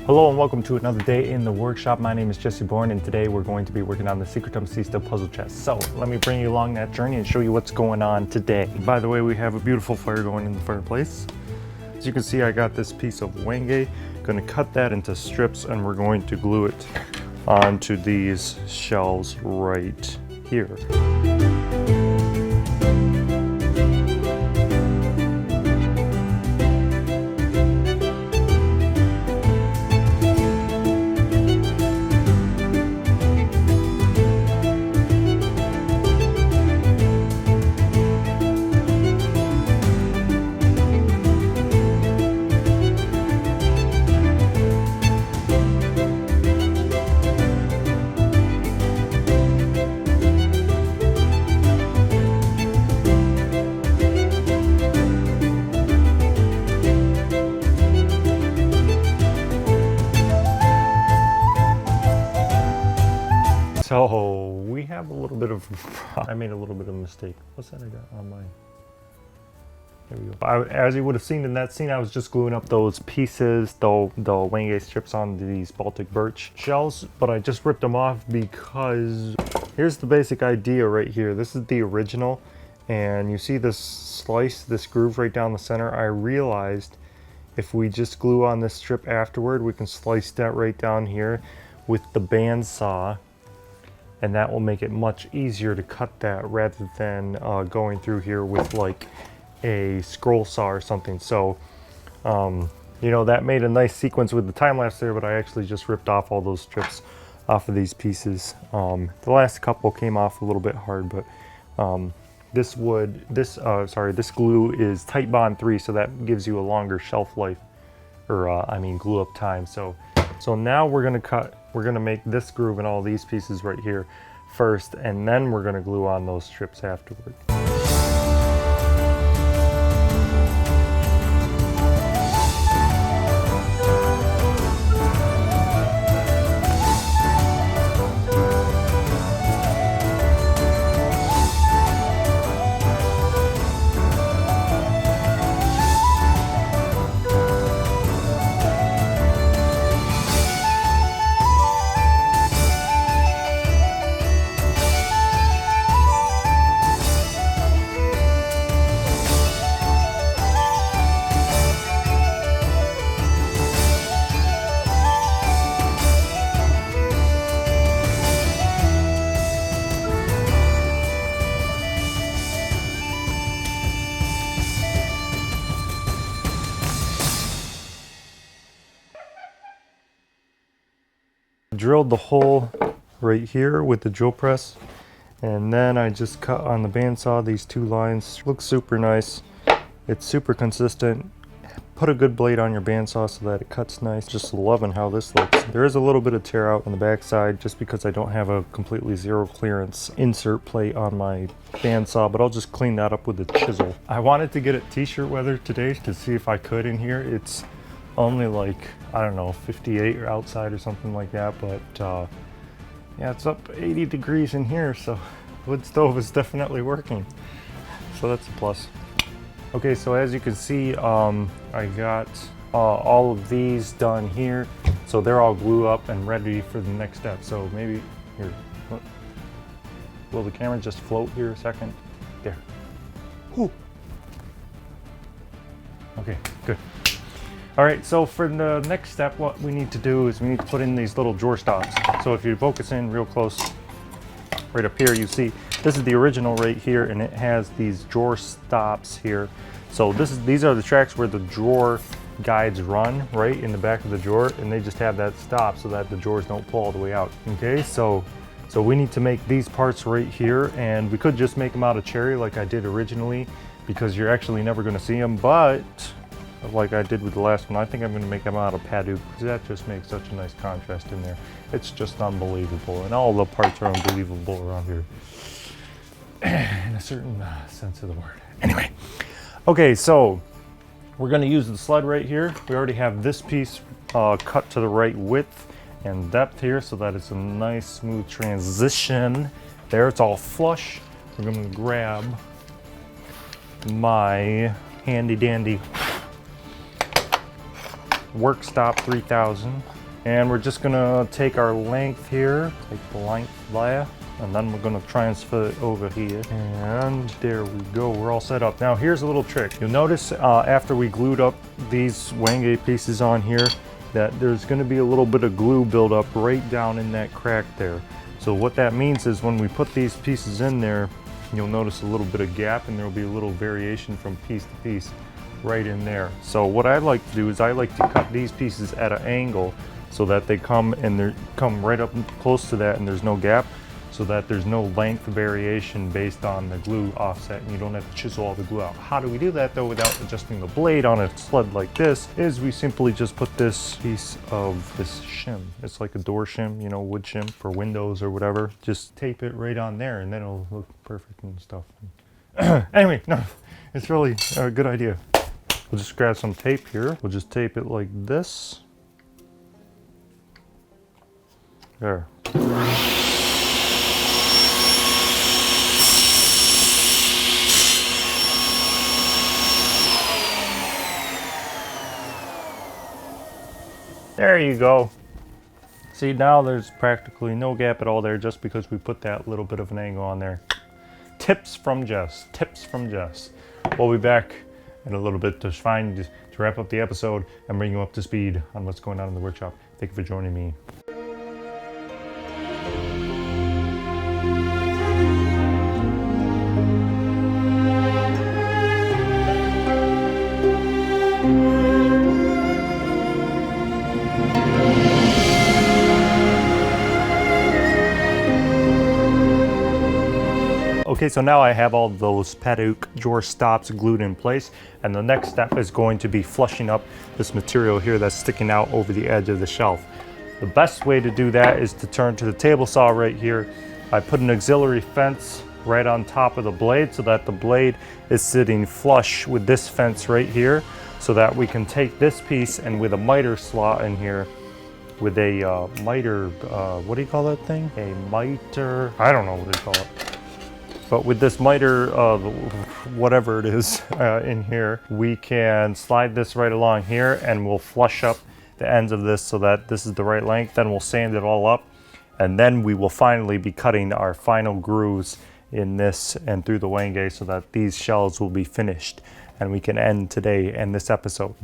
Hello and welcome to another day in the workshop. My name is Jesse Bourne and today we're going to be working on the Secretum Cista puzzle chest. So let me bring you along that journey and show you what's going on today. By the way, we have a beautiful fire going in the fireplace. As you can see, I got this piece of wenge. Going to cut that into strips and we're going to glue it onto these shelves right here. So we have a little bit of, I made a little bit of a mistake. What's that I got on my, there we go. As you would have seen in that scene, I was just gluing up those pieces, the wenge strips on these Baltic Birch shells, but I just ripped them off because here's the basic idea right here. This is the original, and you see this slice, this groove right down the center. I realized if we just glue on this strip afterward, we can slice that right down here with the bandsaw. And that will make it much easier to cut that rather than going through here with like a scroll saw or something. So, you know, that made a nice sequence with the time lapse there, but I actually just ripped off all those strips off of these pieces. The last couple came off a little bit hard, but this glue is Tight Bond 3, so that gives you a longer shelf life, or I mean glue up time. So now we're gonna make this groove in all these pieces right here first, and then we're gonna glue on those strips afterward. Drilled the hole right here with the drill press, and then I just cut on the bandsaw these two lines. Looks super nice. It's super consistent. Put a good blade on your bandsaw so that it cuts nice. Just loving how this looks. There is a little bit of tear out on the back side just because I don't have a completely zero clearance insert plate on my bandsaw, but I'll just clean that up with a chisel. I wanted to get it t-shirt weather today to see if I could in here. It's only like, I don't know, 58 or outside or something like that, but yeah, it's up 80 degrees in here, so wood stove is definitely working, so that's a plus. Okay, so as you can see, I got all of these done here, so they're all glued up and ready for the next step. So maybe here, will the camera just float here a second? There. Whew. Okay, good. All right, so for the next step, what we need to do is we need to put in these little drawer stops. So if you focus in real close, right up here, you see this is the original right here, and it has these drawer stops here. So these are the tracks where the drawer guides run right in the back of the drawer, and they just have that stop so that the drawers don't pull all the way out. Okay, so we need to make these parts right here, and we could just make them out of cherry like I did originally, because you're actually never going to see them, but like I did with the last one, I think I'm going to make them out of Padu, because that just makes such a nice contrast in there. It's just unbelievable, and all the parts are unbelievable around here in a certain sense of the word. Anyway, okay, so we're going to use the sled right here. We already have this piece cut to the right width and depth here so that it's a nice smooth transition. There, it's all flush. We're going to grab my handy dandy work stop 3000. And we're just gonna take our length here, take the length there, and then we're gonna transfer it over here. And there we go, we're all set up. Now here's a little trick. You'll notice after we glued up these wenge pieces on here, that there's gonna be a little bit of glue buildup right down in that crack there. So what that means is when we put these pieces in there, you'll notice a little bit of gap and there'll be a little variation from piece to piece right in there. So what I like to do is I like to cut these pieces at an angle so that they come right up close to that and there's no gap, so that there's no length variation based on the glue offset and you don't have to chisel all the glue out. How do we do that though without adjusting the blade on a sled like this? Is we simply just put this piece of this shim. It's like a door shim, you know, wood shim for windows or whatever. Just tape it right on there and then it'll look perfect and stuff. Anyway, no, it's really a good idea. We'll just grab some tape here. We'll just tape it like this. There. There you go. See, now there's practically no gap at all there just because we put that little bit of an angle on there. Tips from Jess. Tips from Jess. We'll be back in a little bit to wrap up the episode and bring you up to speed on what's going on in the workshop. Thank you for joining me. Okay, so now I have all those paddock drawer stops glued in place, and the next step is going to be flushing up this material here that's sticking out over the edge of the shelf. The best way to do that is to turn to the table saw right here. I put an auxiliary fence right on top of the blade so that the blade is sitting flush with this fence right here, so that we can take this piece and with a miter slot in here, with a miter, what do you call that thing? A miter, I don't know what you call it. But with this miter, whatever it is in here, we can slide this right along here and we'll flush up the ends of this so that this is the right length. Then we'll sand it all up. And then we will finally be cutting our final grooves in this and through the wenge so that these shells will be finished. And we can end today and this episode.